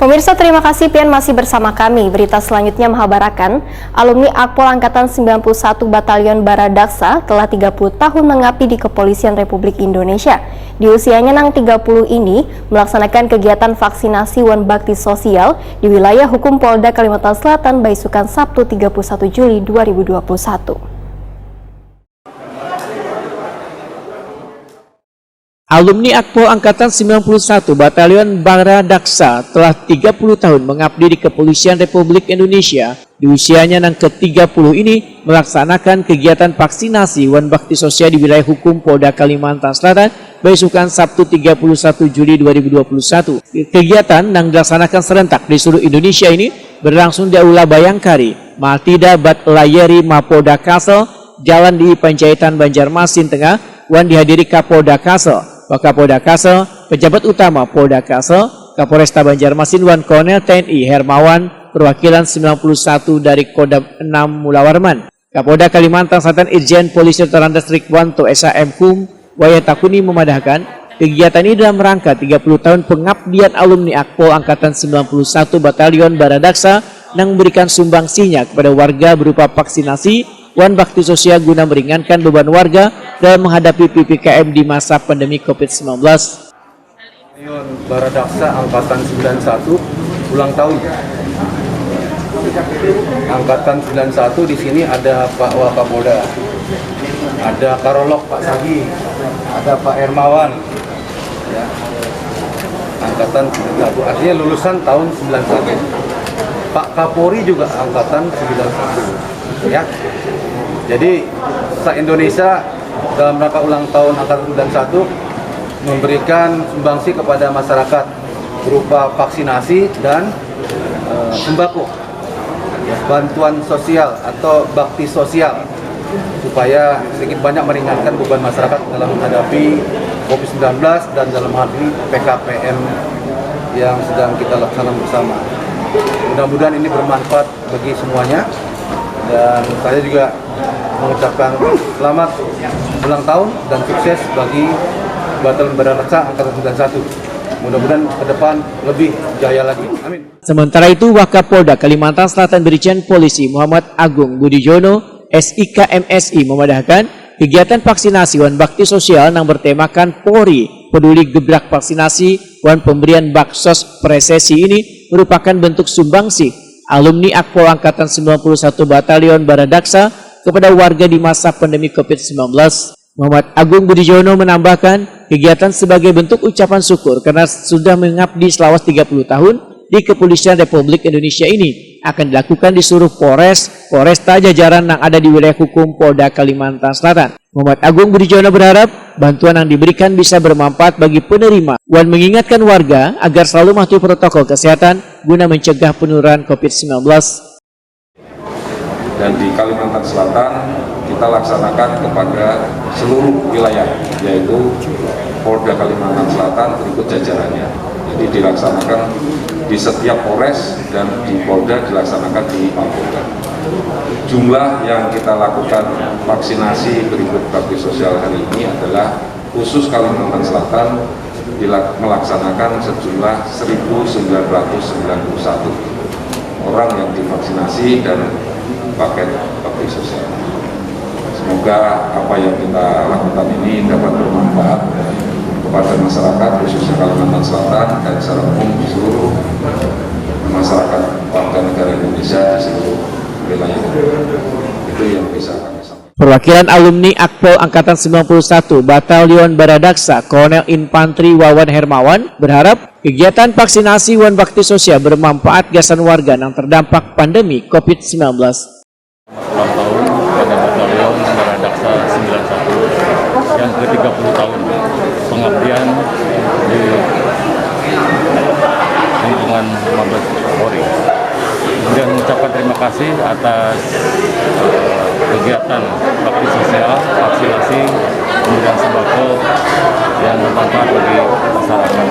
Pemirsa, terima kasih Pian masih bersama kami. Berita selanjutnya menghabarkan, alumni Akpol Angkatan 91 Batalion Baradaksa telah 30 tahun mengabdi di Kepolisian Republik Indonesia. Di usianya yang 30 ini melaksanakan kegiatan vaksinasi Wan Bakti Sosial di wilayah hukum Polda Kalimantan Selatan Baisukan Sabtu 31 Juli 2021. Alumni Akpol Angkatan 91 Batalion Baradaksa telah 30 tahun mengabdi di Kepolisian Republik Indonesia. Di usianya yang ke-30 ini melaksanakan kegiatan vaksinasi Wan Bakti Sosial di wilayah hukum Polda Kalimantan Selatan Baisukan Sabtu 31 Juli 2021. Kegiatan yang dilaksanakan serentak di seluruh Indonesia ini berlangsung di Aula Bayangkari, Maltida Bat Layeri Mapolda Kalsel, Jalan di Panjaitan Banjarmasin Tengah, wan dihadiri Kapolda Kalsel, Wakapolda Kalsel, pejabat utama Polda Kalsel, Kapolresta Banjarmasin Wan Kolonel TNI Hermawan, perwakilan 91 dari Kodam 6 Mulawarman, Kapolda Kalimantan Selatan Irjen Polisi Veteran Distrik Wanto SAM Kum Wayatakuni memadahkan kegiatan ini dalam rangka 30 tahun pengabdian alumni Akpol Angkatan 91 Batalion Baradaksa yang memberikan sumbangsinya kepada warga berupa vaksinasi Wan Bakti Sosial guna meringankan beban warga dalam menghadapi PPKM di masa pandemi COVID-19. Baradaksa Angkatan 91 ulang tahun. Angkatan 91 di sini ada Pak Wakapolda, ada Karolok Pak Sagi, ada Pak Hermawan. Ya. Angkatan 91 artinya lulusan tahun 91. Pak Kapolri juga angkatan 91. Ya. Jadi se-Indonesia dalam rangka ulang tahun Angkatan 91 memberikan sumbangsi kepada masyarakat berupa vaksinasi dan sembako, bantuan sosial atau bakti sosial supaya sedikit banyak meringankan beban masyarakat dalam menghadapi COVID-19 dan dalam menghadapi PKPM yang sedang kita laksanakan bersama. Mudah-mudahan ini bermanfaat bagi semuanya. Dan saya juga mengucapkan selamat ulang tahun dan sukses bagi Batalion Baradaksa Angkatan 91. Mudah-mudahan ke depan lebih jaya lagi. Amin. Sementara itu, Wakapolda Kalimantan Selatan Brigjen Polisi Muhammad Agung Budijono SIK MSI memadahkan kegiatan vaksinasi Wan Bakti Sosial yang bertemakan Polri Peduli Gebrak Vaksinasi Wan Pemberian Baksos Presesi ini merupakan bentuk sumbangsi alumni Akpol Angkatan 91 Batalion Baradaksa kepada warga di masa pandemi COVID-19. Muhammad Agung Budijono menambahkan kegiatan sebagai bentuk ucapan syukur karena sudah mengabdi selama 30 tahun di Kepolisian Republik Indonesia ini akan dilakukan di seluruh Polresta jajaran yang ada di wilayah hukum Polda Kalimantan Selatan. Muhammad Agung Budijono berharap bantuan yang diberikan bisa bermanfaat bagi penerima dan mengingatkan warga agar selalu mematuhi protokol kesehatan guna mencegah penurunan COVID-19. Dan di Kalimantan Selatan kita laksanakan kepada seluruh wilayah, yaitu Polda Kalimantan Selatan berikut jajarannya. Jadi dilaksanakan di setiap Polres dan di Polda dilaksanakan di Mapolda. Jumlah yang kita lakukan vaksinasi berikut bakti sosial hari ini adalah khusus Kalimantan Selatan melaksanakan sejumlah 1.991 orang yang divaksinasi dan paket bakti sosial. Semoga apa yang kita lakukan ini dapat bermanfaat kepada masyarakat khususnya Kalimantan Selatan dan secara umum di seluruh masyarakat warga negara Indonesia di seluruh wilayah. Itu yang bisa kami sampaikan. Perwakilan alumni Akpol Angkatan 91 Batalion Baradaksa Kolonel Infantri Wawan Hermawan berharap kegiatan vaksinasi Wan Bakti Sosial bermanfaat gasan warga yang terdampak pandemi COVID-19. Ulang tahun pada Batalion Baradaksa 91 yang ke-30 tahun pengabdian di lingkungan Mabes Polri. Kemudian mengucapkan terima kasih atas kegiatan bakti sosial, vaksinasi, kemudian sembako yang bermanfaat bagi masyarakat.